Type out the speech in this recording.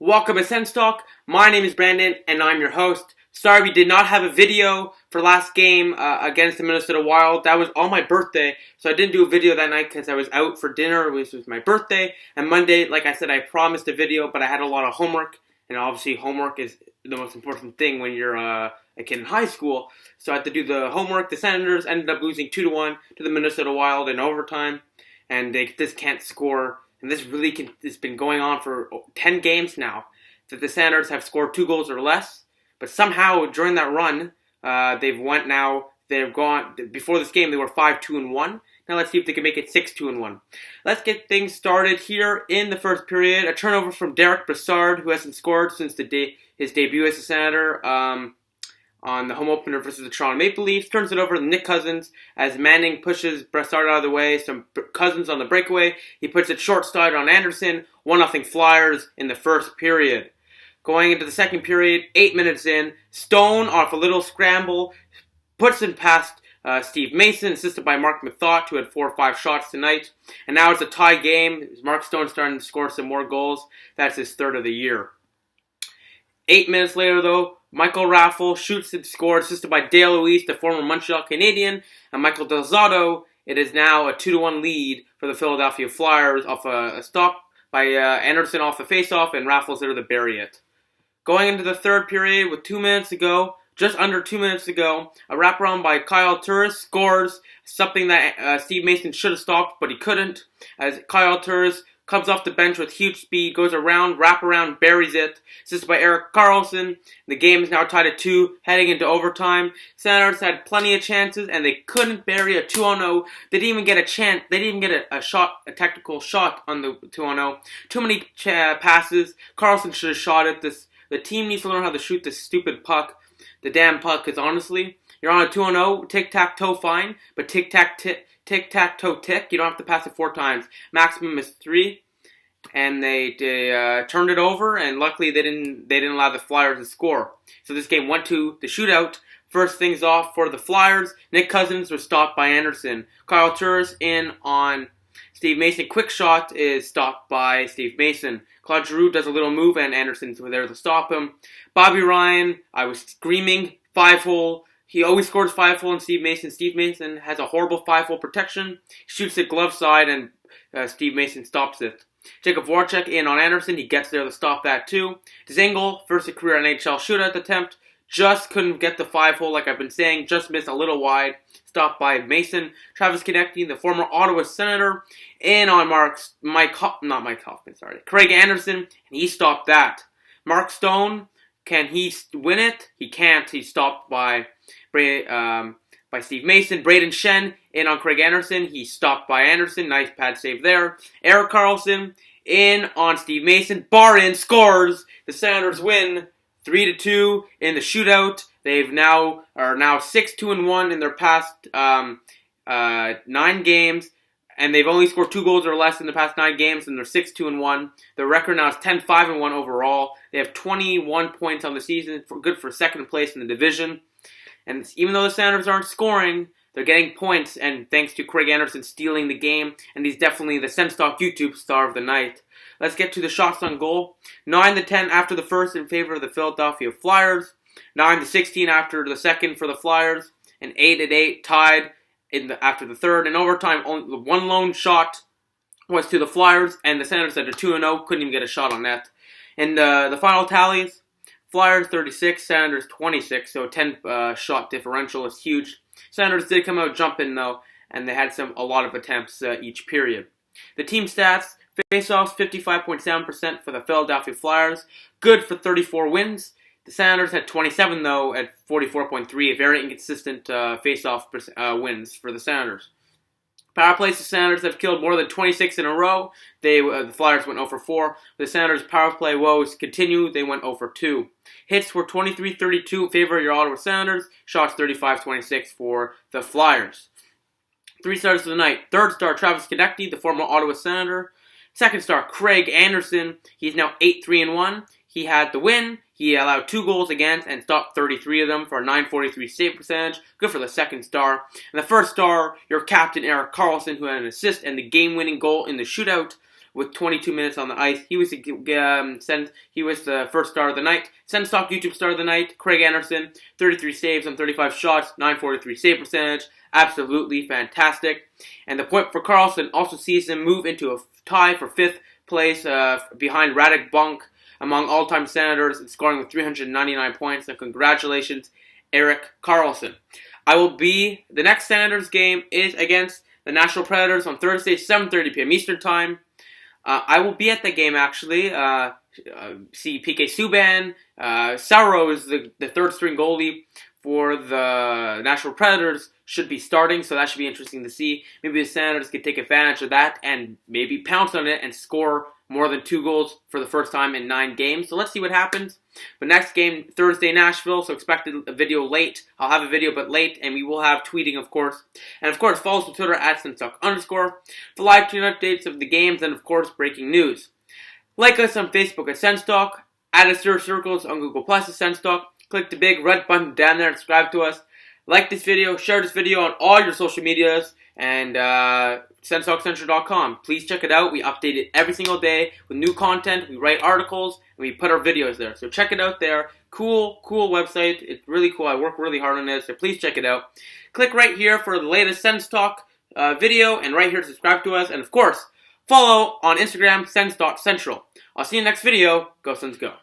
Welcome to SENS Talk. My name is Brandon, and I'm your host. Sorry we did not have a video for last game against the Minnesota Wild. That was on my birthday, so I didn't do a video that night because I was out for dinner. It was my birthday, and Monday, like I said, I promised a video, but I had a lot of homework, and obviously homework is the most important thing when you're a kid in high school. So I had to do the homework. The Senators ended up losing 2-1 to the Minnesota Wild in overtime, and they just can't score. And this it's been going on for 10 games now, that the Senators have scored 2 goals or less. But somehow, during that run, they've gone, before this game, they were 5-2-1. Now let's see if they can make it 6-2-1. Let's get things started here in the first period. A turnover from Derek Brassard, who hasn't scored since his debut as a Senator. On the home opener versus the Toronto Maple Leafs, turns it over to Nick Cousins as Manning pushes Brassard out of the way. Some Cousins on the breakaway. He puts it short side on Anderson. 1-0 Flyers in the first period. Going into the second period, 8 minutes in, Stone off a little scramble puts it past Steve Mason, assisted by Mark Methot, who had 4 or 5 shots tonight. And now it's a tie game. Mark Stone's starting to score some more goals. That's his third of the year. 8 minutes later, though, Michael Raffl shoots and scores, assisted by Dale Louise, the former Montreal Canadian, and Michael Del Zotto. It is now a 2-1 lead for the Philadelphia Flyers off a stop by Anderson off the faceoff, and Raffl's there to bury it. Going into the third period with 2 minutes to go, just under 2 minutes to go, a wraparound by Kyle Turris scores, something that Steve Mason should have stopped, but he couldn't, as Kyle Turris comes off the bench with huge speed, goes around, wraparound, buries it. Assisted by Erik Karlsson. The game is now tied at 2, heading into overtime. Senators had plenty of chances, and they couldn't bury a 2-0. They didn't even get a chance. They didn't even get a technical shot on the 2-0. Too many passes. Karlsson should have shot it. The team needs to learn how to shoot this stupid puck. The damn puck, because honestly, you're on a 2-0, tic-tac-toe fine, but tic-tac-toe tick, you don't have to pass it 4 times. Maximum is 3, and they turned it over, and luckily they didn't allow the Flyers to score. So this game went to the shootout. First things off for the Flyers, Nick Cousins was stopped by Anderson. Kyle Turris in on Steve Mason. Quick shot is stopped by Steve Mason. Claude Giroux does a little move, and Anderson's there to stop him. Bobby Ryan, I was screaming, 5-hole. He always scores 5-hole in Steve Mason. Steve Mason has a horrible 5-hole protection. Shoots it glove side, and Steve Mason stops it. Jacob Voracek in on Anderson. He gets there to stop that too. Dzingel, first career NHL shootout attempt. Just couldn't get the 5-hole like I've been saying. Just missed a little wide. Stopped by Mason. Travis Konecny, the former Ottawa Senator, in on Craig Anderson, and he stopped that. Mark Stone, can he win it? He can't. He's stopped by Steve Mason. Braden Shen in on Craig Anderson. He's stopped by Anderson. Nice pad save there. Erik Karlsson in on Steve Mason. Bar in, scores. The Senators win 3-2 in the shootout. They've now 6-2-1 in their past 9 games, and they've only scored 2 goals or less in the past 9 games, and they're 6-2-1. Their record now is 10-5-1 overall. They have 21 points on the season, good for second place in the division. And even though the Senators aren't scoring, they're getting points, and thanks to Craig Anderson stealing the game, and he's definitely the SENS Talk YouTube star of the night. Let's get to the shots on goal. 9-10 after the first in favor of the Philadelphia Flyers. 9-16 after the second for the Flyers. And 8-8 tied after the third. In overtime, only one lone shot was to the Flyers, and the Senators had a 2-0, couldn't even get a shot on net. And the final tallies, Flyers 36, Senators 26, so a 10 shot differential is huge. Senators did come out jumping though, and they had a lot of attempts each period. The team stats, face-offs 55.7% for the Philadelphia Flyers, good for 34 wins. The Senators had 27 though at 44.3, a very inconsistent face-off wins for the Senators. Power plays, the Senators have killed more than 26 in a row. The Flyers went 0-4. The Senators' power play woes continue. They went 0-2. Hits were 23-32 in favor of your Ottawa Senators. Shots 35-26 for the Flyers. 3 stars of the night. Third star, Travis Konecny, the former Ottawa Senator. Second star, Craig Anderson. He's now 8-3-1. He had the win. He allowed 2 goals against and stopped 33 of them for a .943 save percentage. Good for the second star. And the first star, your captain, Erik Karlsson, who had an assist and the game-winning goal in the shootout. with 22 minutes on the ice. He was the first star of the night. SENS Talk YouTube star of the night. Craig Anderson, 33 saves on 35 shots, 943 save percentage. Absolutely fantastic. And the point for Karlsson also sees him move into a tie for 5th place behind Radek Bonk among all-time Senators, scoring with 399 points. And congratulations, Erik Karlsson. The next Senators game is against the Nashville Predators on Thursday, 7:30 p.m. Eastern Time. I will be at the game, actually. See PK Subban. Sauro is the third-string goalie for the Nashville Predators, should be starting, so that should be interesting to see. Maybe the Senators could take advantage of that and maybe pounce on it and score more than 2 goals for the first time in 9 games. So let's see what happens. But next game, Thursday, Nashville, so expect a video late. I'll have a video, but late, and we will have tweeting, of course. And, of course, follow us on Twitter at @SensTalk_ for live tweet updates of the games and, of course, breaking news. Like us on Facebook at SensTalk, add us to our circles on Google Plus at SensTalk. Click the big red button down there and subscribe to us. Like this video, share this video on all your social medias, and SensTalkCentral.com. Please check it out. We update it every single day with new content. We write articles, and we put our videos there. So check it out there. Cool website. It's really cool. I work really hard on it, so please check it out. Click right here for the latest SENS Talk video, and right here to subscribe to us. And, of course, follow on Instagram, sens.central. I'll see you in the next video. Go Sens Go.